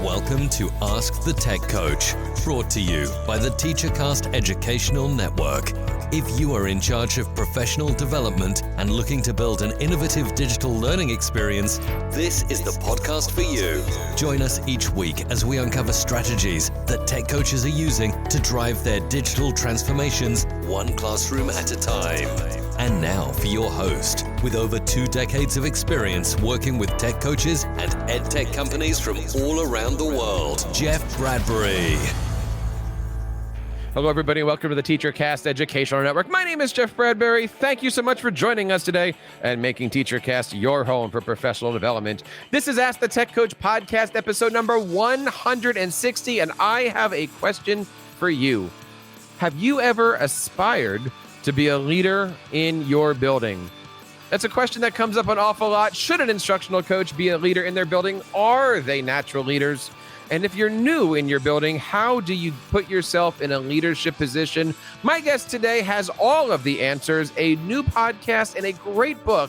Welcome to Ask the Tech Coach, brought to you by the TeacherCast Educational Network. If you are in charge of professional development and looking to build an innovative digital learning experience, this is the podcast for you. Join us each week as we uncover strategies that tech coaches are using to drive their digital transformations one classroom at a time. And now for your host, with over 2 decades of experience working with tech coaches and ed tech companies from all around the world, Jeff Bradbury. Hello, everybody. Welcome to the TeacherCast Educational Network. My name is Jeff Bradbury. Thank you so much for joining us today and making TeacherCast your home for professional development. This is Ask the Tech Coach podcast, episode number 160, and I have a question for you. Have you ever aspired to be a leader in your building? That's a question that comes up an awful lot. Should an instructional coach be a leader in their building? Are they natural leaders? And if you're new in your building, how do you put yourself in a leadership position? My guest today has all of the answers, a new podcast and a great book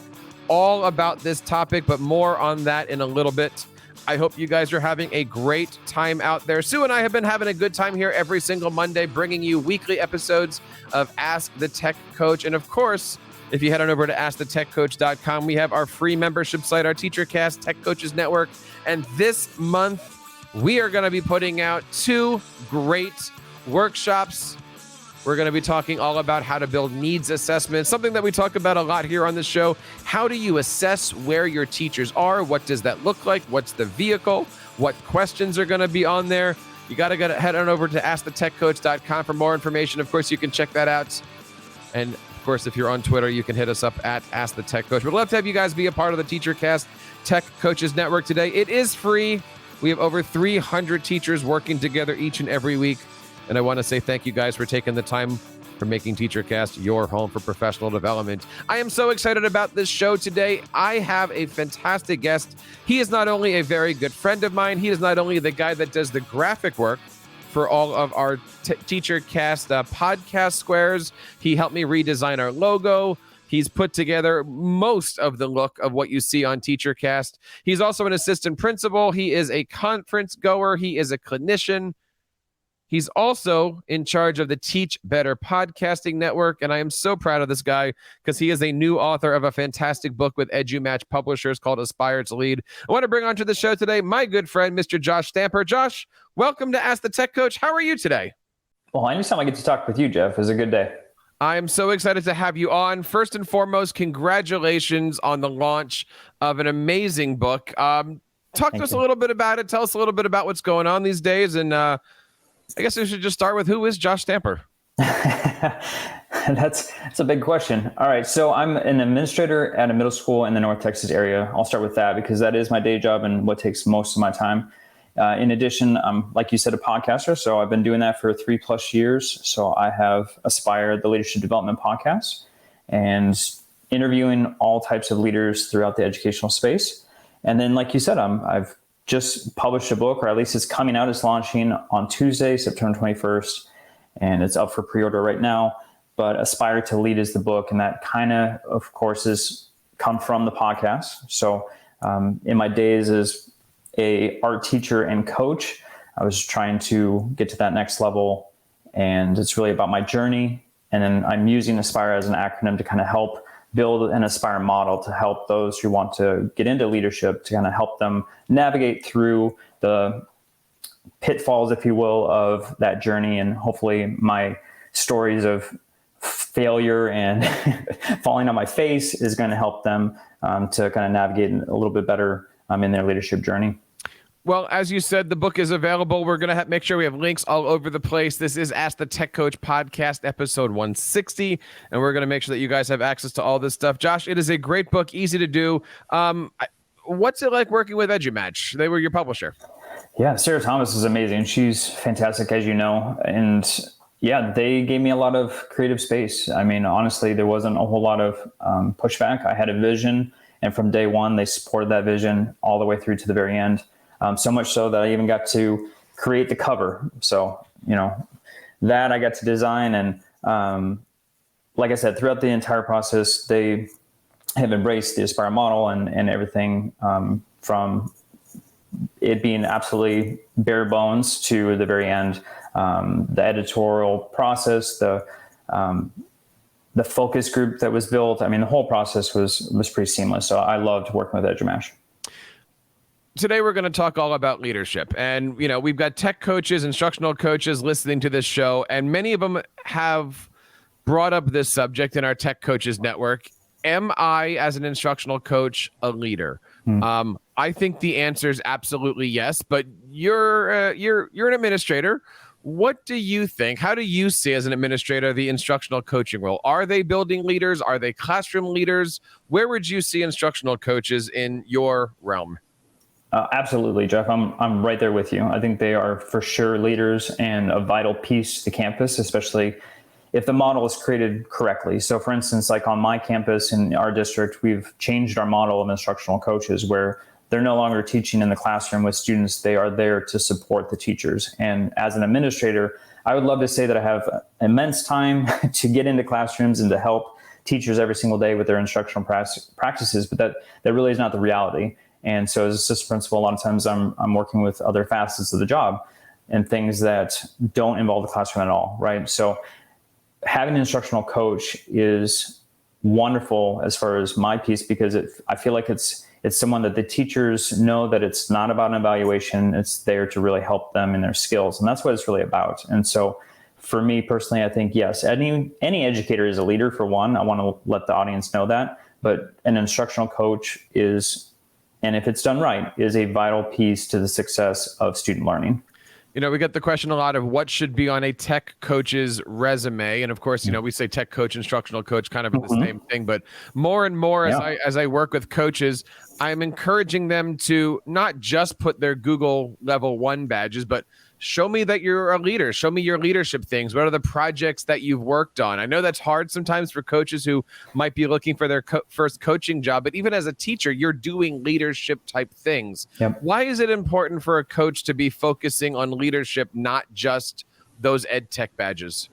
all about this topic, but more on that in a little bit. I hope you guys are having a great time out there. Sue and I have been having a good time here every single Monday, bringing you weekly episodes of Ask the Tech Coach. And of course, if you head on over to AskTheTechCoach.com, we have our free membership site, our TeacherCast Tech Coaches Network. And this month, we are going to be putting out 2 great workshops. We're going to be talking all about how to build needs assessments, something that we talk about a lot here on the show. How do you assess where your teachers are? What does that look like? What's the vehicle? What questions are going to be on there? You got to head on over to AskTheTechCoach.com for more information. Of course, you can check that out. And of course, if you're on Twitter, you can hit us up at Ask the Tech Coach. We'd love to have you guys be a part of the TeacherCast Tech Coaches Network today. It is free. We have over 300 teachers working together each and every week. And I want to say thank you guys for taking the time for making TeacherCast your home for professional development. I am so excited about this show today. I have a fantastic guest. He is not only a very good friend of mine, he is not only the guy that does the graphic work for all of our TeacherCast podcast squares. He helped me redesign our logo. He's put together most of the look of what you see on TeacherCast. He's also an assistant principal. He is a conference goer. He is a clinician. He's also in charge of the Teach Better Podcasting Network. And I am so proud of this guy because he is a new author of a fantastic book with EduMatch Publishers called Aspire to Lead. I want to bring onto the show today my good friend, Mr. Josh Stamper. Josh, welcome to Ask the Tech Coach. How are you today? Well, anytime I get to talk with you, Jeff, is a good day. I'm so excited to have you on. First and foremost, congratulations on the launch of an amazing book. Talk to us a little bit about it. Tell us a little bit about what's going on these days. And I guess we should just start with, who is Josh Stamper? That's a big question. All right. So I'm an administrator at a middle school in the North Texas area. I'll start with that because that is my day job and what takes most of my time. In addition, I'm, like you said, a podcaster. So I've been doing that for 3+ years. So I have Aspire, the Leadership Development Podcast, and interviewing all types of leaders throughout the educational space. And then, like you said, I've just published a book, or at least it's coming out. It's launching on Tuesday, September 21st, and it's up for pre-order right now. But Aspire to Lead is the book, and that kind of course, is come from the podcast. So in my days as a art teacher and coach, I was trying to get to that next level, and it's really about my journey. And then I'm using Aspire as an acronym to kind of help build an Aspire model to help those who want to get into leadership, to kind of help them navigate through the pitfalls, if you will, of that journey. And hopefully my stories of failure and falling on my face is going to help them to kind of navigate a little bit better in their leadership journey. Well, as you said, the book is available. We're going to make sure we have links all over the place. This is Ask the Tech Coach podcast, episode 160, and we're going to make sure that you guys have access to all this stuff. Josh, it is a great book, easy to do. What's it like working with EduMatch? They were your publisher. Yeah, Sarah Thomas is amazing. She's fantastic, as you know. And yeah, they gave me a lot of creative space. I mean, honestly, there wasn't a whole lot of pushback. I had a vision, and from day one, they supported that vision all the way through to the very end. So much so that I even got to create the cover. So, that I got to design. And like I said, throughout the entire process, they have embraced the Aspire model and everything from it being absolutely bare bones to the very end. The editorial process, the focus group that was built. I mean, the whole process was pretty seamless. So I loved working with EduMash. Today, we're going to talk all about leadership. And, we've got tech coaches, instructional coaches listening to this show, and many of them have brought up this subject in our Tech Coaches Network. Am I, as an instructional coach, a leader? I think the answer is absolutely yes, but you're an administrator. What do you think? How do you see, as an administrator, the instructional coaching role? Are they building leaders? Are they classroom leaders? Where would you see instructional coaches in your realm? Absolutely, Jeff. I'm right there with you. I think they are for sure leaders and a vital piece to campus, especially if the model is created correctly. So for instance, like on my campus in our district, we've changed our model of instructional coaches where they're no longer teaching in the classroom with students. They are there to support the teachers. And as an administrator, I would love to say that I have immense time to get into classrooms and to help teachers every single day with their instructional practices, but that really is not the reality. And so as assistant principal, a lot of times I'm working with other facets of the job and things that don't involve the classroom at all, right? So having an instructional coach is wonderful as far as my piece, because I feel like it's someone that the teachers know that it's not about an evaluation. It's there to really help them in their skills. And that's what it's really about. And so for me personally, I think, yes, any educator is a leader, for one. I want to let the audience know that. But an instructional coach is, and if it's done right, is a vital piece to the success of student learning. We get the question a lot of what should be on a tech coach's resume. And of course, we say tech coach, instructional coach, kind of the same thing. But more and more, as I work with coaches, I'm encouraging them to not just put their Google level 1 badges, but show me that you're a leader. Show me your leadership things. What are the projects that you've worked on? I know that's hard sometimes for coaches who might be looking for their first coaching job, but even as a teacher, you're doing leadership type things. Yep. Why is it important for a coach to be focusing on leadership, not just those ed tech badges?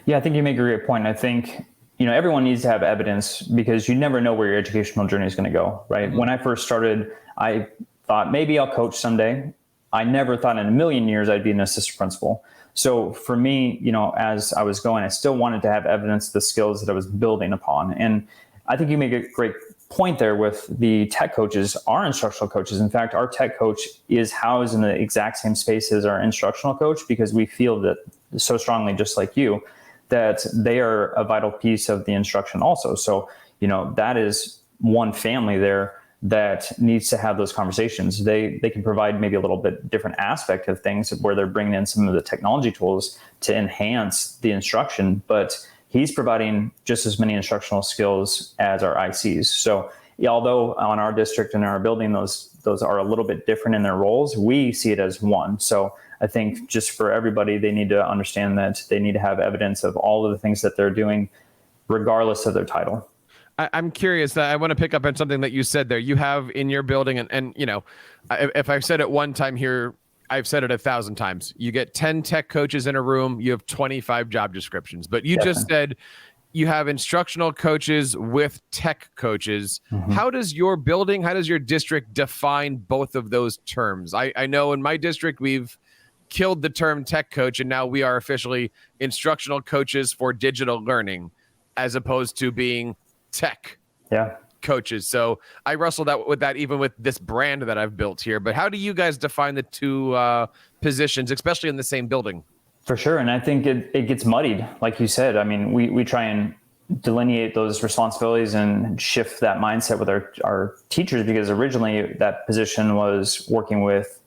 Yeah, I think you make a great point. I think, everyone needs to have evidence, because you never know where your educational journey is going to go, right? Mm-hmm. When I first started, I thought maybe I'll coach someday. I never thought in a million years I'd be an assistant principal. So for me, as I was going, I still wanted to have evidence of the skills that I was building upon. And I think you make a great point there with the tech coaches, our instructional coaches. In fact, our tech coach is housed in the exact same space as our instructional coach, because we feel that so strongly, just like you, that they are a vital piece of the instruction also. So, that is one family there that needs to have those conversations. They can provide maybe a little bit different aspect of things where they're bringing in some of the technology tools to enhance the instruction, but he's providing just as many instructional skills as our ICs. So although on our district and our building, those are a little bit different in their roles, we see it as one. So I think just for everybody, they need to understand that they need to have evidence of all of the things that they're doing, regardless of their title. I'm curious. I want to pick up on something that you said there. You have in your building, and if I've said it one time here, I've said it 1,000 times. You get 10 tech coaches in a room, you have 25 job descriptions. But you just said you have instructional coaches with tech coaches. Mm-hmm. How does your building, how does your district define both of those terms? I know in my district, we've killed the term tech coach, and now we are officially instructional coaches for digital learning, as opposed to being tech coaches. So I wrestled out with that even with this brand that I've built here. But how do you guys define the two positions, especially in the same building? For sure. And I think it gets muddied. Like you said, I mean, we try and delineate those responsibilities and shift that mindset with our teachers, because originally that position was working with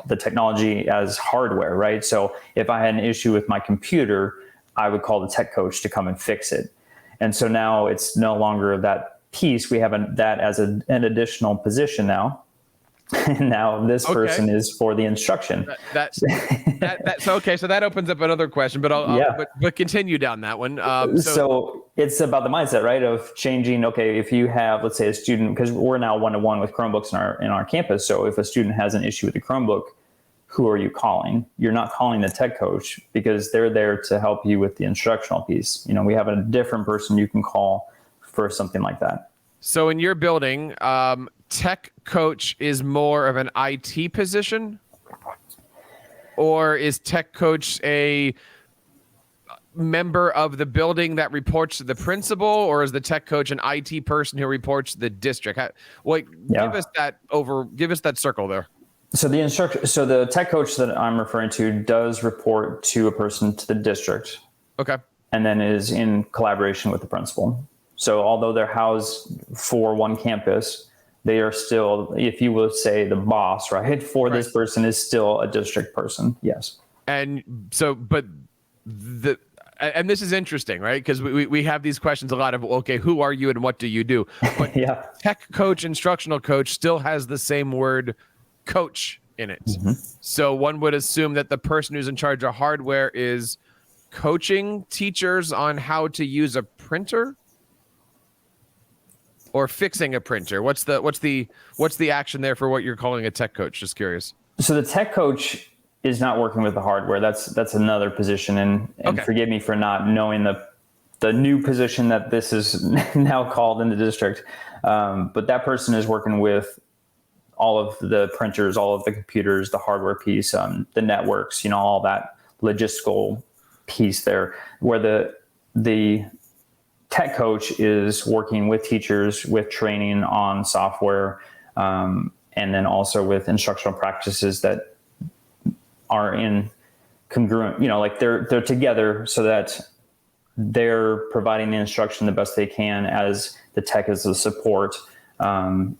the technology as hardware, right? So if I had an issue with my computer, I would call the tech coach to come and fix it. And so now it's no longer that piece. We have that as an additional position now. And now this person is for the instruction. So that opens up another question, but but continue down that one. So it's about the mindset, right? Of changing. Okay, if you have, let's say, a student, because we're now 1-to-1 with Chromebooks in our campus. So if a student has an issue with the Chromebook, who are you calling? You're not calling the tech coach, because they're there to help you with the instructional piece. We have a different person you can call for something like that. So in your building, tech coach is more of an IT position, or is tech coach a member of the building that reports to the principal, or is the tech coach an IT person who reports to the district? Give us that circle there. So the tech coach that I'm referring to does report to a person to the district. Okay. And then is in collaboration with the principal. So although they're housed for one campus, they are still, if you will say, the boss, right? For this person is still a district person. Yes. And so, and this is interesting, right? Because we have these questions a lot of, okay, who are you and what do you do? But tech coach, instructional coach still has the same word coach in it. Mm-hmm. So one would assume that the person who's in charge of hardware is coaching teachers on how to use a printer or fixing a printer. What's the action there for what you're calling a tech coach? Just curious. So the tech coach is not working with the hardware. That's another position. And forgive me for not knowing the new position that this is now called in the district. But that person is working with all of the printers, all of the computers, the hardware piece, the networks, all that logistical piece there, where the tech coach is working with teachers with training on software, and then also with instructional practices that are in congruent, like they're together so that they're providing the instruction the best they can as the tech is the support, and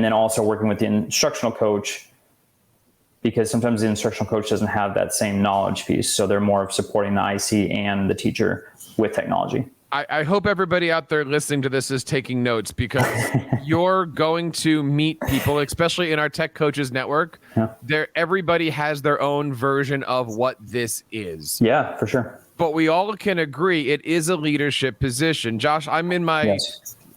then also working with the instructional coach, because sometimes the instructional coach doesn't have that same knowledge piece. So they're more of supporting the IC and the teacher with technology. I hope everybody out there listening to this is taking notes, because you're going to meet people, especially in our Tech Coaches Network. Yeah. Everybody has their own version of what this is. Yeah, for sure. But we all can agree it is a leadership position. Josh, I'm in my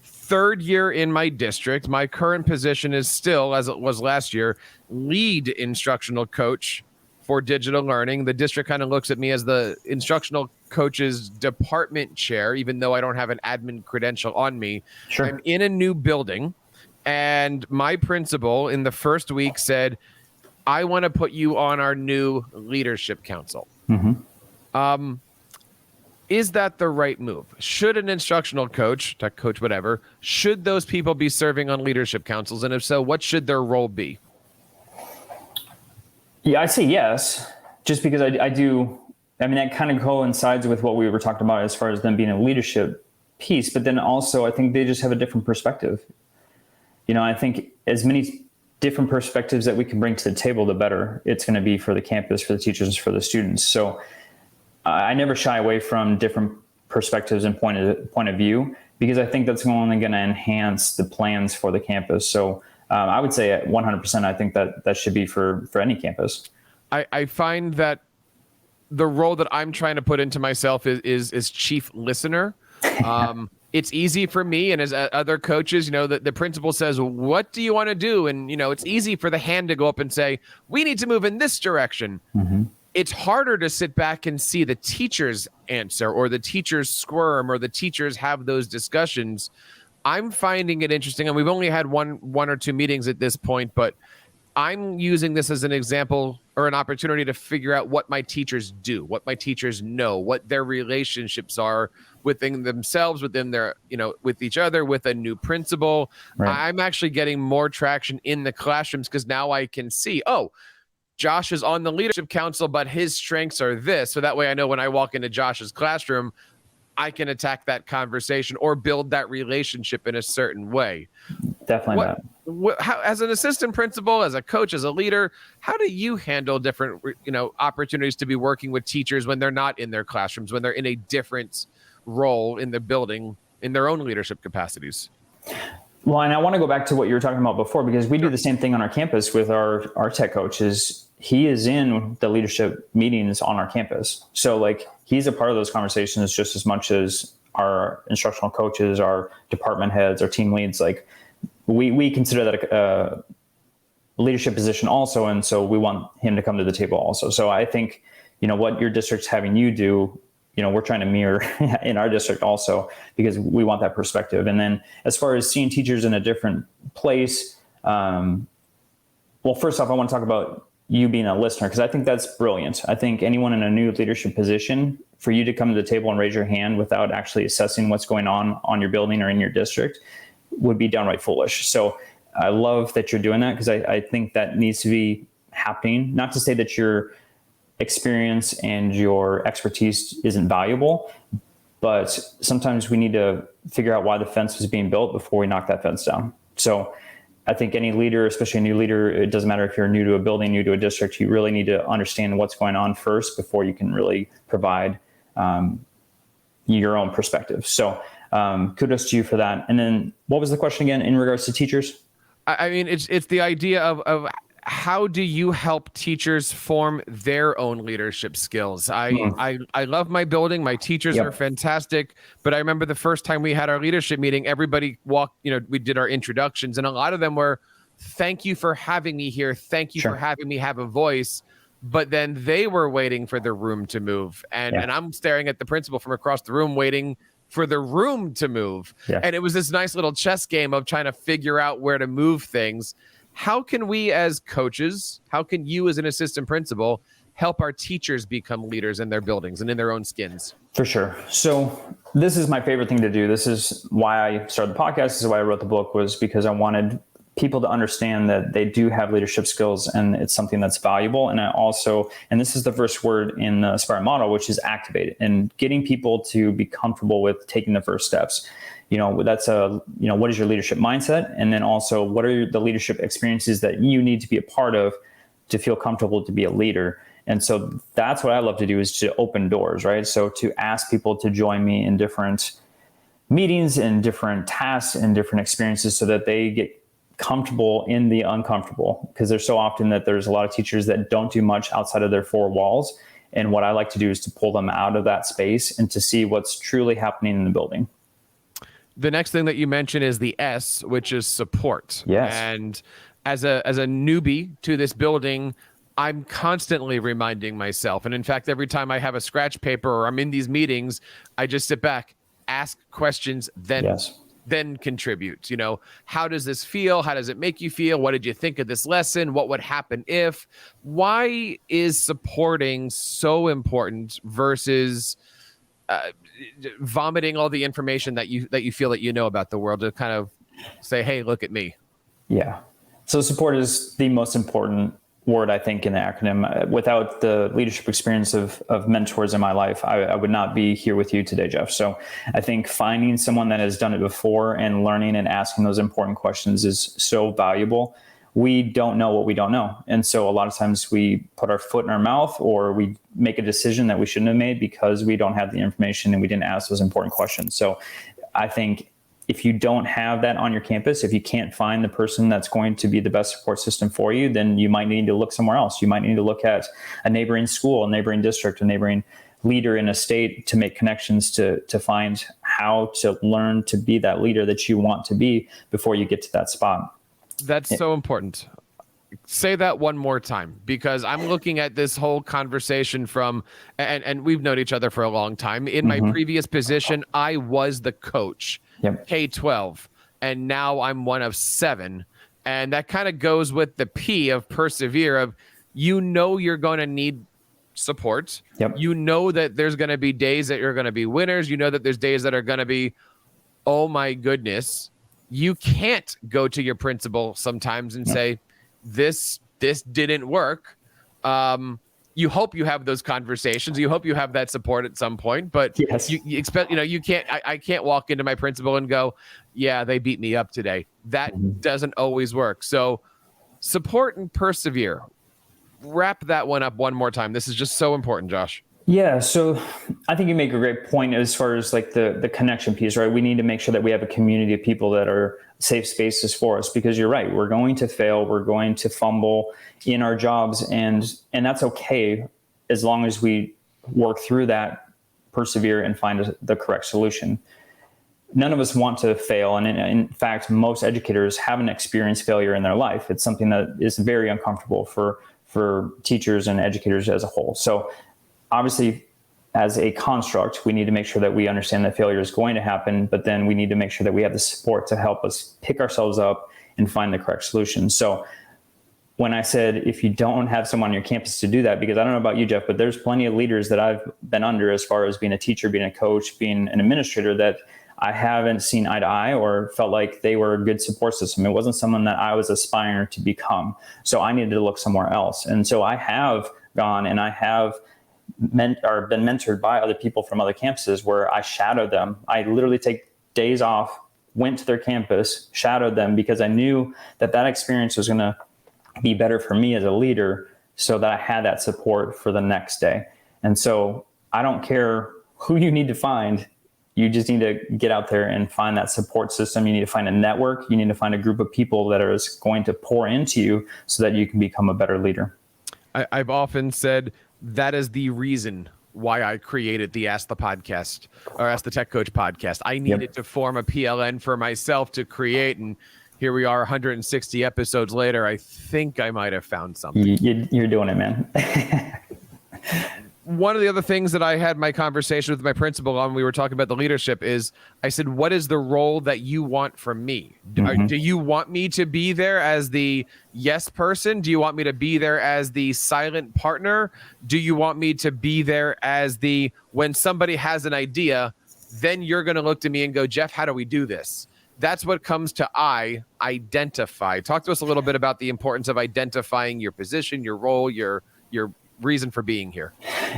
third year in my district. My current position is still, as it was last year, lead instructional coach for digital learning. The district kind of looks at me as the instructional coach's department chair, even though I don't have an admin credential on me. Sure. I'm in a new building, and my principal in the first week said, I want to put you on our new leadership council. Mm-hmm. Is that the right move? Should an instructional coach, tech coach, whatever, should those people be serving on leadership councils? And if so, what should their role be? Yeah, I say yes, just because I do. I mean, that kind of coincides with what we were talking about as far as them being a leadership piece, but then also I think they just have a different perspective. I think as many different perspectives that we can bring to the table, the better it's going to be for the campus, for the teachers, for the students. So I never shy away from different perspectives and point of view, because I think that's only going to enhance the plans for the campus. So I would say at 100%, I think that should be for any campus. I find that the role that I'm trying to put into myself is chief listener. It's easy for me, and as other coaches, the principal says, what do you want to do? And, it's easy for the hand to go up and say, we need to move in this direction. Mm-hmm. It's harder to sit back and see the teacher's answer, or the teacher's squirm, or the teachers have those discussions. I'm finding it interesting, and we've only had one or two meetings at this point, but I'm using this as an example or an opportunity to figure out what my teachers do, what my teachers know, what their relationships are within themselves, within their, with each other, with a new principal. Right. I'm actually getting more traction in the classrooms because now I can see, Josh is on the leadership council, but his strengths are this. So that way I know when I walk into Josh's classroom, I can attack that conversation or build that relationship in a certain way. Definitely how, as an assistant principal, as a coach, as a leader, how do you handle different, opportunities to be working with teachers when they're not in their classrooms, when they're in a different role in the building, in their own leadership capacities? Well, and I want to go back to what you were talking about before, because we do the same thing on our campus with our tech coaches. He is in the leadership meetings on our campus. So he's a part of those conversations just as much as our instructional coaches, our department heads, our team leads. We consider that a leadership position also. And so we want him to come to the table also. So I think, what your district's having you do, we're trying to mirror in our district also, because we want that perspective. And then as far as seeing teachers in a different place, Well, first off, I want to talk about you being a listener, because I think that's brilliant. I think anyone in a new leadership position, for you to come to the table and raise your hand without actually assessing what's going on your building or in your district would be downright foolish. So I love that you're doing that, because I think that needs to be happening. Not to say that your experience and your expertise isn't valuable, but sometimes we need to figure out why the fence was being built before we knock that fence down. So I think any leader, especially a new leader, it doesn't matter if you're new to a building, new to a district, you really need to understand what's going on first before you can really provide your own perspective. So kudos to you for that. And then what was the question again in regards to teachers? I mean, it's the idea of how do you help teachers form their own leadership skills? I love my building. My teachers are fantastic. But I remember the first time we had our leadership meeting, everybody walked, we did our introductions, and a lot of them were, thank you for having me here. Thank you for having me have a voice. But then they were waiting for the room to move. And I'm staring at the principal from across the room, waiting for the room to move. And it was this nice little chess game of trying to figure out where to move things. How can we as coaches, how can you as an assistant principal help our teachers become leaders in their buildings and in their own skins? For sure. So this is my favorite thing to do. This is why I started the podcast. This is why I wrote the book, was because I wanted people to understand that they do have leadership skills and it's something that's valuable. And I also, and this is the first word in the Aspire model, which is activate, and getting people to be comfortable with taking the first steps. That's what is your leadership mindset? And then also, what are the leadership experiences that you need to be a part of to feel comfortable to be a leader? And so that's what I love to do, is to open doors, right? So to ask people to join me in different meetings and different tasks and different experiences so that they get comfortable in the uncomfortable, because there's so often that there's a lot of teachers that don't do much outside of their four walls. And what I like to do is to pull them out of that space and to see what's truly happening in the building. The next thing that you mentioned is the S, which is support. Yes. And as a newbie to this building, I'm constantly reminding myself. And in fact, every time I have a scratch paper or I'm in these meetings, I just sit back, ask questions, then contribute. How does this feel? How does it make you feel? What did you think of this lesson? What would happen if? Why is supporting so important versus vomiting all the information that you feel that you know about the world, to kind of say, hey, look at me? Yeah. So support is the most important word, I think, in the acronym. Without the leadership experience of mentors in my life, I would not be here with you today, Jeff. So I think finding someone that has done it before and learning and asking those important questions is so valuable. We don't know what we don't know. And so a lot of times we put our foot in our mouth, or we make a decision that we shouldn't have made because we don't have the information and we didn't ask those important questions. So I think if you don't have that on your campus, if you can't find the person that's going to be the best support system for you, then you might need to look somewhere else. You might need to look at a neighboring school, a neighboring district, a neighboring leader in a state to make connections to find how to learn to be that leader that you want to be before you get to that spot. That's so important. Say that one more time, because I'm looking at this whole conversation from, and we've known each other for a long time. In my previous position, I was the coach, K-12, and now I'm one of 7. And that kind of goes with the P of persevere, of you're going to need support. You know that there's going to be days that you're going to be winners. You know that there's days that are going to be, oh my goodness. You can't go to your principal sometimes and say, this didn't work. You hope you have those conversations. You hope you have that support at some point, but you expect, you can't, I can't walk into my principal and go, yeah, they beat me up today. That doesn't always work. So support and persevere. Wrap that one up one more time. This is just so important, Josh. Yeah. So I think you make a great point as far as like the connection piece, right? We need to make sure that we have a community of people that are safe spaces for us, because you're right. We're going to fail. We're going to fumble in our jobs, and that's okay as long as we work through that, persevere, and find the correct solution. None of us want to fail. And in fact, most educators haven't experienced failure in their life. It's something that is very uncomfortable for teachers and educators as a whole. So obviously, as a construct, we need to make sure that we understand that failure is going to happen, but then we need to make sure that we have the support to help us pick ourselves up and find the correct solution. So when I said, if you don't have someone on your campus to do that, because I don't know about you, Jeff, but there's plenty of leaders that I've been under as far as being a teacher, being a coach, being an administrator, that I haven't seen eye to eye or felt like they were a good support system. It wasn't someone that I was aspiring to become. So I needed to look somewhere else. And so I have gone and I have been mentored by other people from other campuses where I shadowed them. I literally take days off, went to their campus, shadowed them, because I knew that that experience was going to be better for me as a leader, so that I had that support for the next day. And so I don't care who you need to find. You just need to get out there and find that support system. You need to find a network. You need to find a group of people that are going to pour into you so that you can become a better leader. I've often said that is the reason why I created the Ask the Podcast, or Ask the Tech Coach podcast. I needed to form a PLN for myself to create, and here we are 160 episodes later. I think I might have found something. You're doing it, man. One of the other things that I had my conversation with my principal on, we were talking about the leadership, is I said, what is the role that you want from me? Do you want me to be there as the yes person? Do you want me to be there as the silent partner? Do you want me to be there as the, when somebody has an idea, then you're going to look to me and go, Jeff, how do we do this? That's what comes to identify. Talk to us a little bit about the importance of identifying your position, your role, your reason for being here.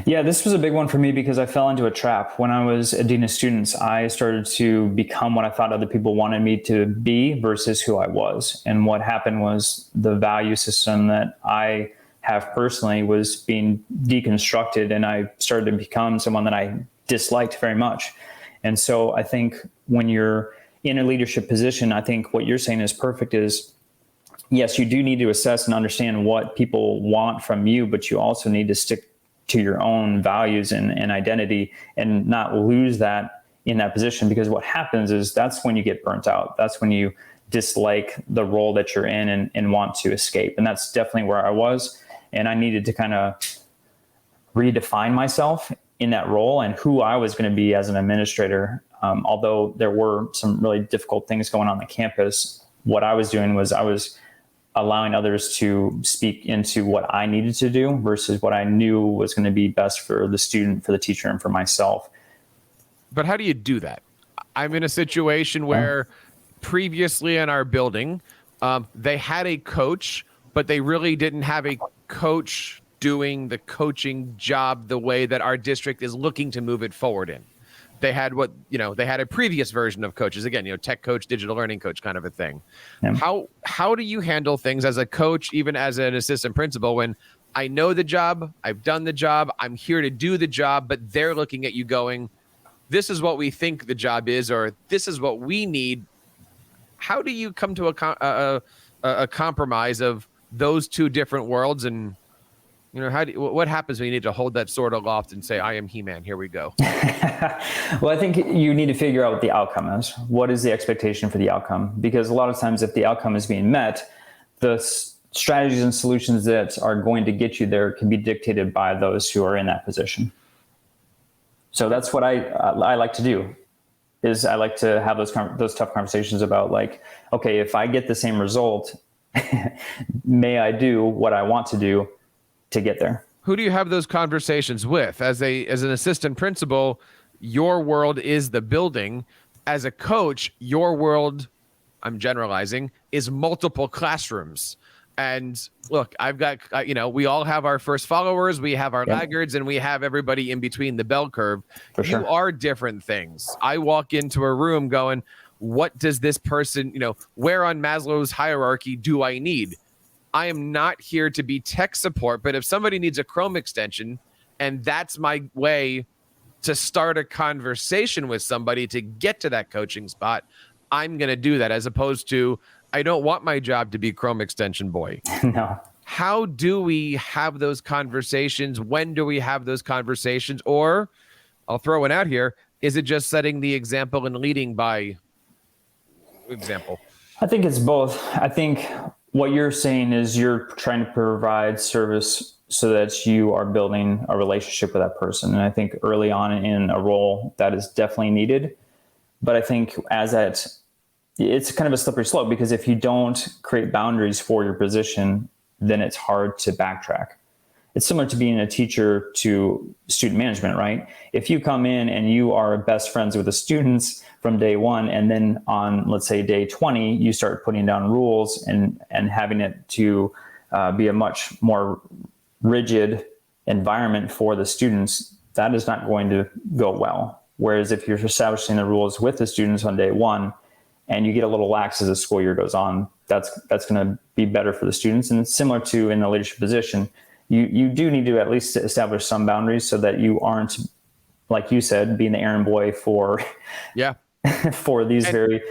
Yeah, this was a big one for me because I fell into a trap. When I was a dean of students, I started to become what I thought other people wanted me to be versus who I was. And what happened was the value system that I have personally was being deconstructed, and I started to become someone that I disliked very much. And so I think when you're in a leadership position, I think what you're saying is perfect is, yes, you do need to assess and understand what people want from you, but you also need to stick to your own values and identity and not lose that in that position, because what happens is that's when you get burnt out. That's when you dislike the role that you're in and want to escape. And that's definitely where I was. And I needed to kind of redefine myself in that role and who I was going to be as an administrator. Although there were some really difficult things going on the campus, what I was doing was I was allowing others to speak into what I needed to do versus what I knew was going to be best for the student, for the teacher, and for myself. But how do you do that? I'm in a situation where previously in our building, they had a coach, but they really didn't have a coach doing the coaching job the way that our district is looking to move it forward in. They had they had a previous version of coaches, again, tech coach, digital learning coach kind of a thing. Yeah. How do you handle things as a coach, even as an assistant principal, when I know the job, I've done the job, I'm here to do the job, but they're looking at you going, this is what we think the job is, or this is what we need. How do you come to a compromise of those two different worlds? And what happens when you need to hold that sword aloft and say, I am He-Man, here we go? Well, I think you need to figure out what the outcome is. What is the expectation for the outcome? Because a lot of times if the outcome is being met, the strategies and solutions that are going to get you there can be dictated by those who are in that position. So that's what I like to do, is I like to have those tough conversations about, like, okay, if I get the same result, may I do what I want to do to get there? Who do you have those conversations with? As an assistant principal, your world is the building. As a coach, your world, I'm generalizing, is multiple classrooms. And look, I've got, we all have our first followers, we have our laggards, and we have everybody in between the bell curve. For sure. You are different things. I walk into a room going, what does this person, where on Maslow's hierarchy do I need? I am not here to be tech support, but if somebody needs a Chrome extension and that's my way to start a conversation with somebody to get to that coaching spot, I'm going to do that, as opposed to, I don't want my job to be Chrome extension boy. No. How do we have those conversations? When do we have those conversations? Or I'll throw one out here. Is it just setting the example and leading by example? I think it's both. I think what you're saying is you're trying to provide service so that you are building a relationship with that person. And I think early on in a role that is definitely needed. But I think as that it's kind of a slippery slope, because if you don't create boundaries for your position, then it's hard to backtrack. It's similar to being a teacher to student management, right? If you come in and you are best friends with the students from day one, and then on, let's say, day 20, you start putting down rules and having it to be a much more rigid environment for the students, that is not going to go well. Whereas if you're establishing the rules with the students on day one, and you get a little lax as the school year goes on, that's going to be better for the students. And it's similar to in the leadership position. You do need to at least establish some boundaries so that you aren't, like you said, being the errand boy for for these very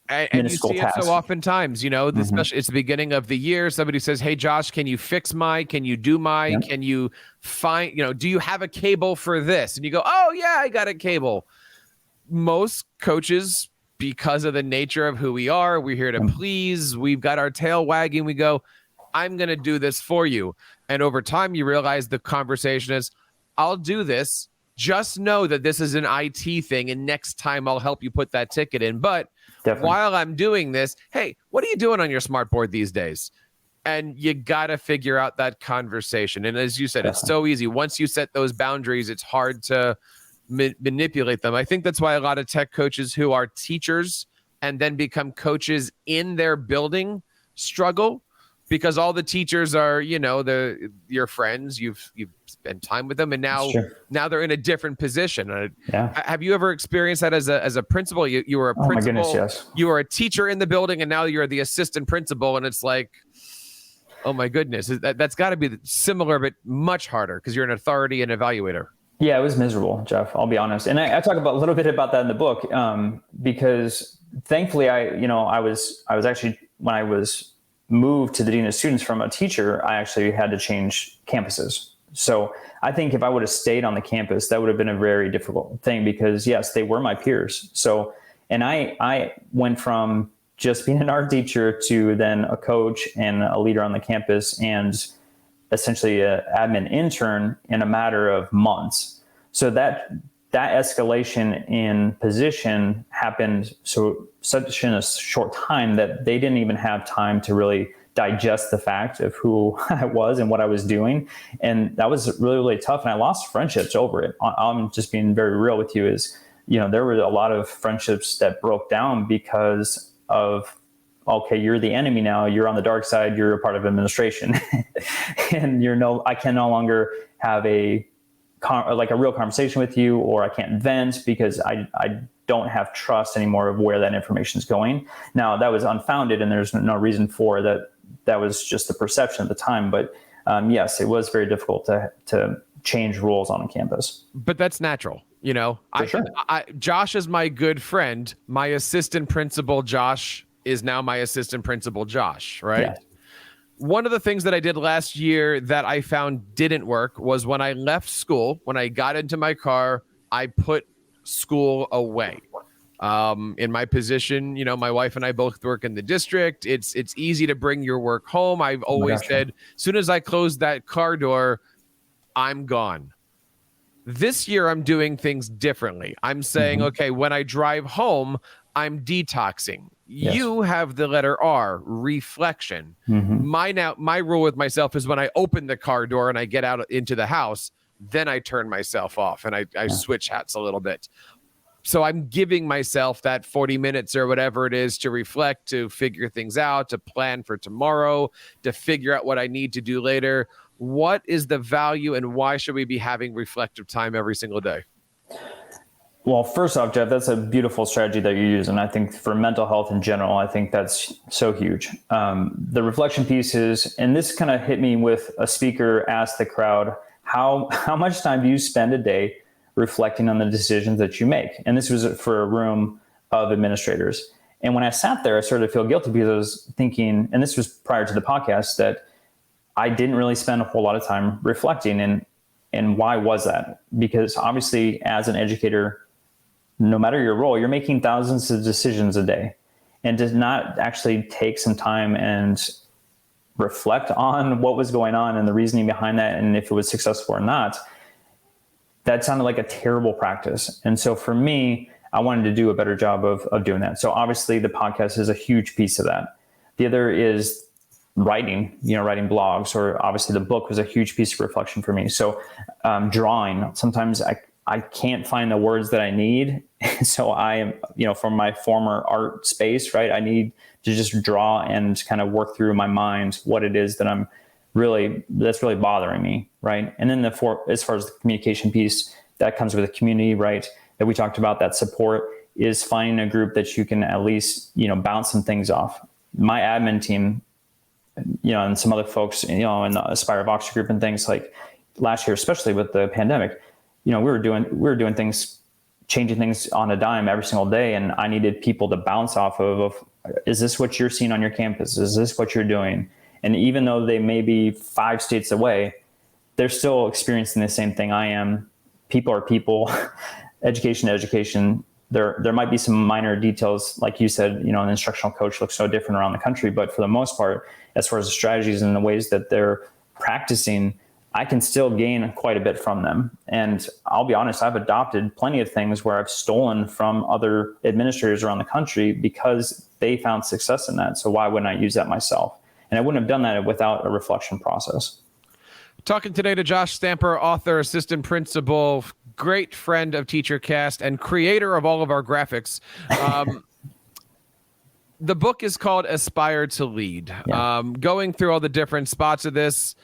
and minuscule you see tasks. it so oftentimes, especially it's the beginning of the year. Somebody says, "Hey, Josh, can you fix can you do can you find, do you have a cable for this?" And you go, "Oh yeah, I got a cable." Most coaches, because of the nature of who we are, we're here to please. We've got our tail wagging. We go, "I'm going to do this for you." And over time, you realize the conversation is, "I'll do this. Just know that this is an IT thing. And next time I'll help you put that ticket in. But while I'm doing this, hey, what are you doing on your smart board these days?" And you got to figure out that conversation. And as you said, it's so easy. Once you set those boundaries, it's hard to manipulate them. I think that's why a lot of tech coaches who are teachers and then become coaches in their building struggle, because all the teachers are, your friends, you've spent time with them, and now they're in a different position. Have you ever experienced that as a principal? You were a principal, oh my goodness, yes. You were a teacher in the building, and now you're the assistant principal, and it's like, oh my goodness, that's got to be similar, but much harder because you're an authority and evaluator. Yeah, it was miserable, Jeff. I'll be honest, and I talk about a little bit about that in the book, because thankfully, I was actually, when I was moved to the dean of students from a teacher, I actually had to change campuses. So I think if I would have stayed on the campus, that would have been a very difficult thing, because yes, they were my peers. So, and I went from just being an art teacher to then a coach and a leader on the campus and essentially an admin intern in a matter of months. So that escalation in position happened such in a short time that they didn't even have time to really digest the fact of who I was and what I was doing. And that was really, really tough. And I lost friendships over it. I'm just being very real with you, is, there were a lot of friendships that broke down because of, okay, you're the enemy now, you're on the dark side, you're a part of administration. And I can no longer have a real conversation with you, or I can't vent because I don't have trust anymore of where that information is going. Now, that was unfounded and there's no reason for that. That was just the perception at the time. But yes, it was very difficult to change rules on a campus. But that's natural. Sure. Josh is my good friend. My assistant principal, Josh, is now my assistant principal, Josh, right? Yeah. One of the things that I did last year that I found didn't work was when I left school, when I got into my car, I put school away. In my position, my wife and I both work in the district. It's easy to bring your work home. I've always said, as soon as I close that car door, I'm gone. This year, I'm doing things differently. I'm saying, okay, when I drive home, I'm detoxing. Yes. You have the letter R, reflection. My rule with myself is when I open the car door and I get out into the house, then I turn myself off and I switch hats a little bit. So I'm giving myself that 40 minutes or whatever it is to reflect, to figure things out, to plan for tomorrow, to figure out what I need to do later. What is the value and why should we be having reflective time every single day? Well, first off, Jeff, that's a beautiful strategy that you use. And I think for mental health in general, I think that's so huge. The reflection piece is, and this kind of hit me with a speaker asked the crowd, how much time do you spend a day reflecting on the decisions that you make? And this was for a room of administrators. And when I sat there, I started to feel guilty because I was thinking, and this was prior to the podcast, that I didn't really spend a whole lot of time reflecting. And why was that? Because obviously as an educator, no matter your role, you're making thousands of decisions a day, and does not actually take some time and reflect on what was going on and the reasoning behind that, and if it was successful or not. That sounded like a terrible practice. And so for me, I wanted to do a better job of doing that. So obviously the podcast is a huge piece of that. The other is writing blogs, or obviously the book was a huge piece of reflection for me. So drawing, sometimes I can't find the words that I need. So I am, from my former art space, right, I need to just draw and kind of work through my mind what it is that that's really bothering me, right? And then as far as the communication piece, that comes with a community, right, that we talked about, that support is finding a group that you can at least, bounce some things off. My admin team, and some other folks, in the Aspire Voxer group and things, like last year, especially with the pandemic, we were doing things, changing things on a dime every single day. And I needed people to bounce off of, is this what you're seeing on your campus? Is this what you're doing? And even though they may be 5 states away, they're still experiencing the same thing I am. People are people. Education to education. There might be some minor details, like you said, an instructional coach looks so different around the country, but for the most part, as far as the strategies and the ways that they're practicing, I can still gain quite a bit from them. And I'll be honest, I've adopted plenty of things where I've stolen from other administrators around the country because they found success in that. So why wouldn't I use that myself? And I wouldn't have done that without a reflection process. Talking today to Josh Stamper, author, assistant principal, great friend of TeacherCast, and creator of all of our graphics. The book is called Aspire to Lead. Yeah. Going through all the different spots of this,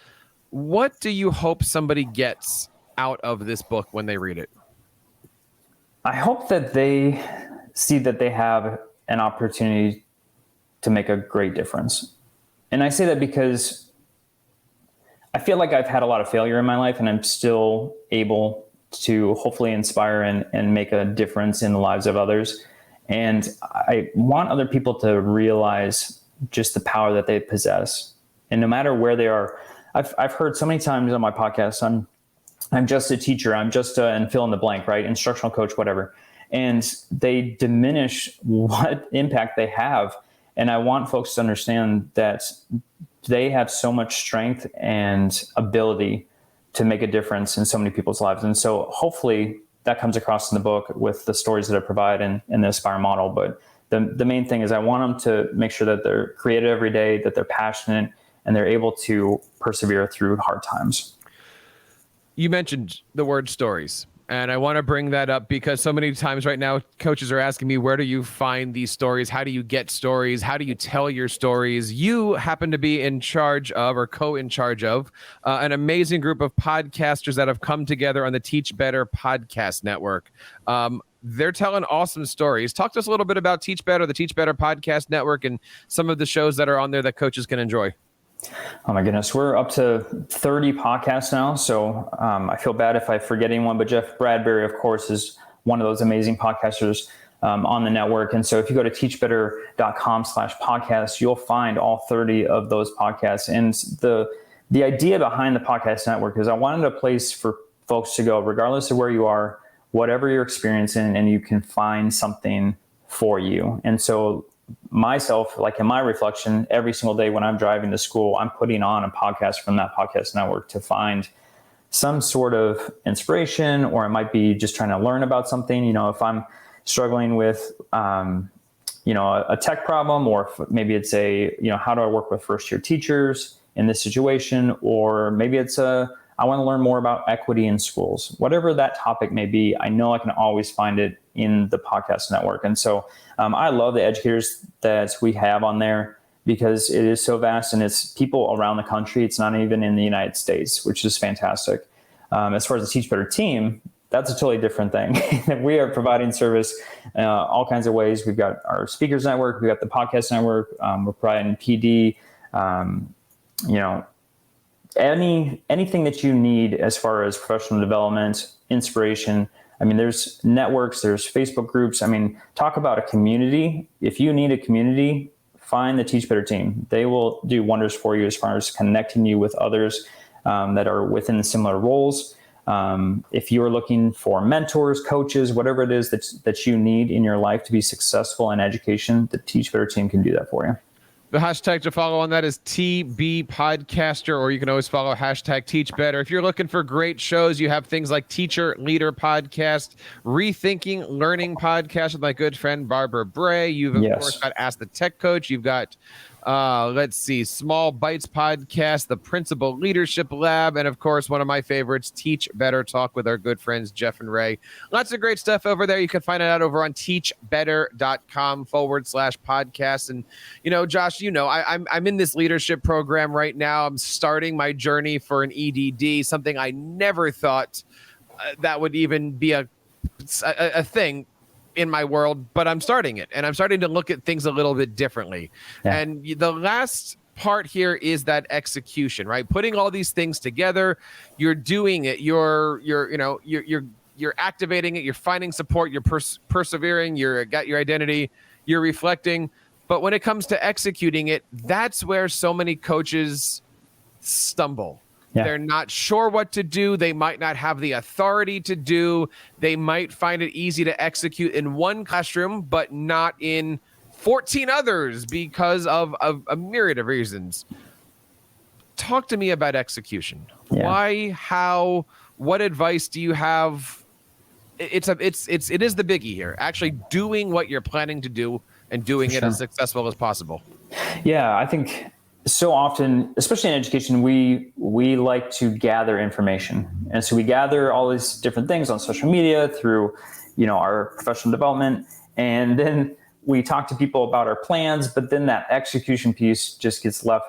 what do you hope somebody gets out of this book when they read it? I hope that they see that they have an opportunity to make a great difference. And I say that because I feel like I've had a lot of failure in my life, and I'm still able to hopefully inspire and make a difference in the lives of others. And I want other people to realize just the power that they possess. And no matter where they are, I've heard so many times on my podcast, I'm just a teacher, I'm just and fill in the blank, right? Instructional coach, whatever. And they diminish what impact they have. And I want folks to understand that they have so much strength and ability to make a difference in so many people's lives. And so hopefully that comes across in the book with the stories that I provide in the Aspire model. But the main thing is I want them to make sure that they're creative every day, that they're passionate, and they're able to persevere through hard times. You mentioned the word stories, and I want to bring that up because so many times right now, coaches are asking me, where do you find these stories? How do you get stories? How do you tell your stories? You happen to be in charge of, or co-in charge of, an amazing group of podcasters that have come together on the Teach Better podcast network. They're telling awesome stories. Talk to us a little bit about Teach Better, the Teach Better podcast network, and some of the shows that are on there that coaches can enjoy. Oh my goodness, we're up to 30 podcasts now. So I feel bad if I forget anyone, but Jeff Bradbury, of course, is one of those amazing podcasters on the network. And so if you go to teachbetter.com/podcast, you'll find all 30 of those podcasts. And the idea behind the podcast network is I wanted a place for folks to go, regardless of where you are, whatever you're experiencing, and you can find something for you. And so myself, like in my reflection, every single day when I'm driving to school, I'm putting on a podcast from that podcast network to find some sort of inspiration, or it might be just trying to learn about something. If I'm struggling with, a tech problem, or if maybe it's how do I work with first year teachers in this situation? Or maybe it's I want to learn more about equity in schools. Whatever that topic may be, I know I can always find it in the podcast network. And so I love the educators that we have on there because it is so vast, and it's people around the country. It's not even in the United States, which is fantastic. As far as the Teach Better team, that's a totally different thing. We are providing service all kinds of ways. We've got our speakers network, we've got the podcast network, we're providing PD, anything that you need as far as professional development, inspiration. I mean, there's networks, there's Facebook groups. I mean, talk about a community. If you need a community, find the Teach Better team. They will do wonders for you as far as connecting you with others that are within similar roles. If you're looking for mentors, coaches, whatever it is that you need in your life to be successful in education, the Teach Better team can do that for you. The hashtag to follow on that is TB Podcaster, or you can always follow hashtag Teach Better. If you're looking for great shows, you have things like Teacher Leader Podcast, Rethinking Learning Podcast with my good friend Barbara Bray. You've, of course, got Ask the Tech Coach. You've got, Small Bites Podcast, the Principal Leadership Lab, and, of course, one of my favorites, Teach Better Talk with our good friends Jeff and Ray. Lots of great stuff over there. You can find it out over on teachbetter.com/podcast. And, Josh, I'm in this leadership program right now. I'm starting my journey for an EDD, something I never thought that would even be a thing in my world, but I'm starting it, and I'm starting to look at things a little bit differently. Yeah. And the last part here is that execution, right? Putting all these things together, you're doing it, you're activating it, you're finding support, you're persevering, you're got your identity, you're reflecting. But when it comes to executing it, that's where so many coaches stumble. Yeah. They're not sure what to do. They might not have the authority to do. They might find it easy to execute in one classroom, but not in 14 others because of a myriad of reasons. Talk to me about execution. Yeah. Why, how, what advice do you have? It is the biggie here. Actually doing what you're planning to do and doing it as successful as possible. Yeah, I think so often, especially in education, we like to gather information. And so we gather all these different things on social media through, our professional development. And then we talk to people about our plans, but then that execution piece just gets left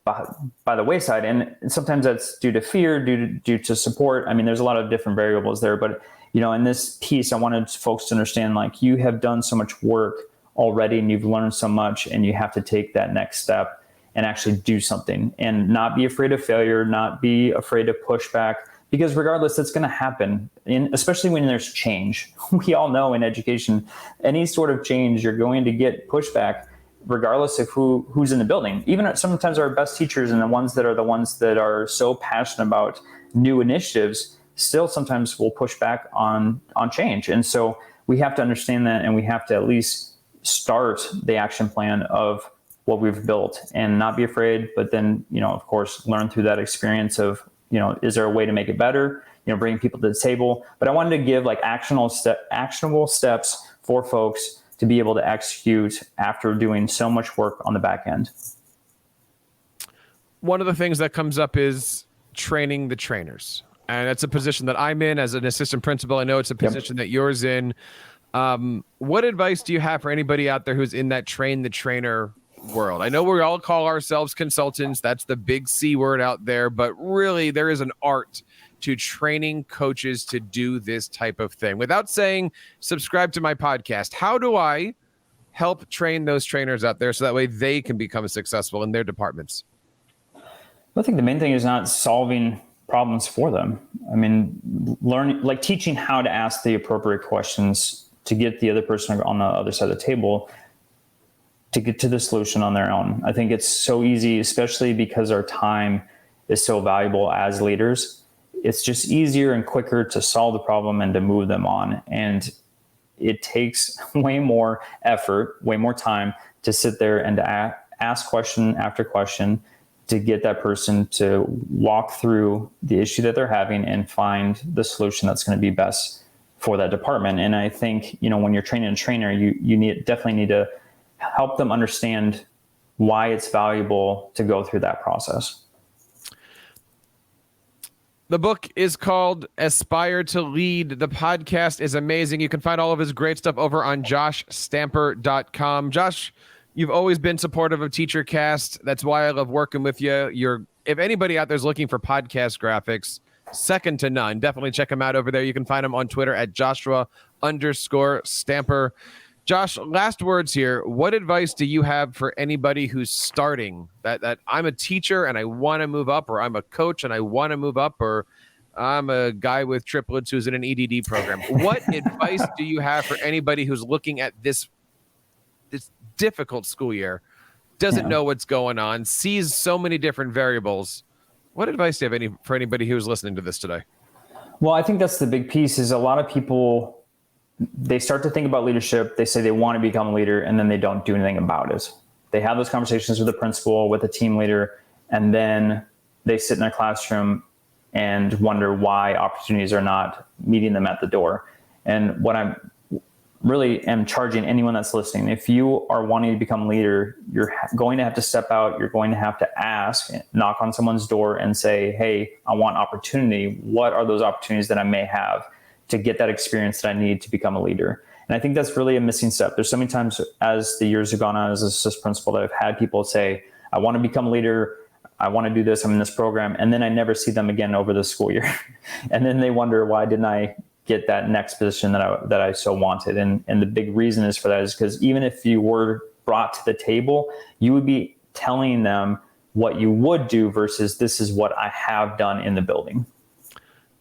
by the wayside. And sometimes that's due to fear, due to support. I mean, there's a lot of different variables there, but in this piece, I wanted folks to understand, like, you have done so much work already and you've learned so much, and you have to take that next step and actually do something and not be afraid of failure, not be afraid of pushback, because regardless, it's going to happen, especially when there's change. We all know in education, any sort of change, you're going to get pushback regardless of who's in the building. Even sometimes our best teachers and the ones that are so passionate about new initiatives still sometimes will push back on change. And so we have to understand that, and we have to at least start the action plan of what we've built and not be afraid, but then, of course, learn through that experience of, is there a way to make it better? Bringing people to the table. But I wanted to give like actionable steps for folks to be able to execute after doing so much work on the back end. One of the things that comes up is training the trainers. And it's a position that I'm in as an assistant principal. I know it's a position that you're in. What advice do you have for anybody out there who's in that train the trainer world? I know we all call ourselves consultants. That's the big C word out there, but really there is an art to training coaches to do this type of thing. Without saying, subscribe to my podcast, how do I help train those trainers out there so that way they can become successful in their departments? I think the main thing is not solving problems for them. I mean, teaching how to ask the appropriate questions to get the other person on the other side of the table to get to the solution on their own. I think it's so easy, especially because our time is so valuable as leaders. It's just easier and quicker to solve the problem and to move them on. And it takes way more effort, way more time to sit there and to ask question after question to get that person to walk through the issue that they're having and find the solution that's going to be best for that department. And I think, when you're training a trainer, you definitely need to help them understand why it's valuable to go through that process. The book is called Aspire to Lead. The podcast is amazing. You can find all of his great stuff over on joshstamper.com. Josh, you've always been supportive of TeacherCast. That's why I love working with you. If anybody out there is looking for podcast graphics, second to none, definitely check him out over there. You can find him on Twitter at Joshua_Stamper. Josh, last words here. What advice do you have for anybody who's starting that I'm a teacher and I want to move up, or I'm a coach and I want to move up, or I'm a guy with triplets who's in an EDD program? What advice do you have for anybody who's looking at this difficult school year, doesn't know what's going on, sees so many different variables? What advice do you have for anybody who's listening to this today? Well, I think that's the big piece is a lot of people, they start to think about leadership. They say they want to become a leader, and then they don't do anything about it. they have those conversations with the principal, with the team leader, and then they sit in their classroom and wonder why opportunities are not meeting them at the door. And what I'm really am charging anyone that's listening, if you are wanting to become a leader, you're going to have to step out. You're going to have to ask, knock on someone's door and say, hey, I want opportunity. What are those opportunities that I may have to get that experience that I need to become a leader? And I think that's really a missing step. There's so many times as the years have gone on as an assistant principal that I've had people say, I want to become a leader. I want to do this. I'm in this program. And then I never see them again over the school year. And then they wonder, why didn't I get that next position that I so wanted? And the big reason is for that is because even if you were brought to the table, you would be telling them what you would do versus this is what I have done in the building.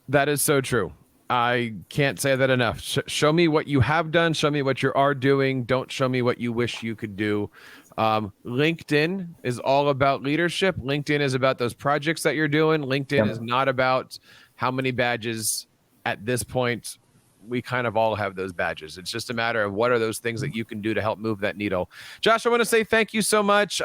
That is so true. I can't say that enough. Show me what you have done. Show me what you are doing. Don't show me what you wish you could do. LinkedIn is all about leadership. LinkedIn is about those projects that you're doing. LinkedIn is not about how many badges. At this point, we kind of all have those badges. It's just a matter of what are those things that you can do to help move that needle. Josh, I want to say thank you so much.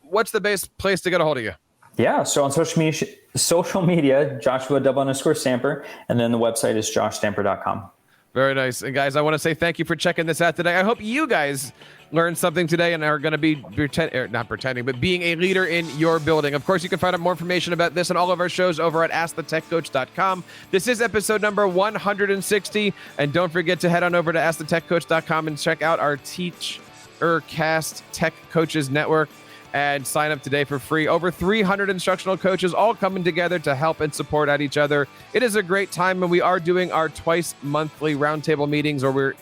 What's the best place to get a hold of you? Yeah, so on social media, Joshua_Stamper, and then the website is joshstamper.com. Very nice. And guys, I want to say thank you for checking this out today. I hope you guys learned something today and are going to be being a leader in your building. Of course, you can find out more information about this and all of our shows over at AskTheTechCoach.com. This is episode number 160. And don't forget to head on over to AskTheTechCoach.com and check out our TeacherCast Tech Coaches Network and sign up today for free. Over 300 instructional coaches all coming together to help and support out each other. It is a great time, and we are doing our twice monthly roundtable meetings where we're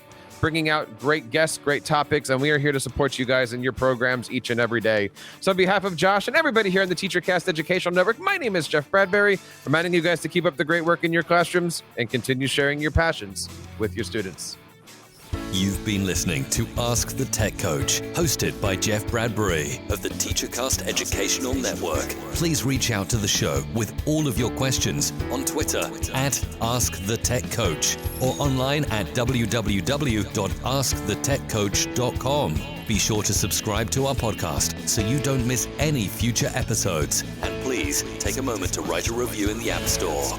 bringing out great guests, great topics, and we are here to support you guys in your programs each and every day. So on behalf of Josh and everybody here in the TeacherCast Educational Network, my name is Jeff Bradbury, reminding you guys to keep up the great work in your classrooms and continue sharing your passions with your students. You've been listening to Ask the Tech Coach, hosted by Jeff Bradbury of the TeacherCast Educational Network. Please reach out to the show with all of your questions on Twitter at AskTheTechCoach or online at www.askthetechcoach.com. Be sure to subscribe to our podcast so you don't miss any future episodes. And please take a moment to write a review in the App Store.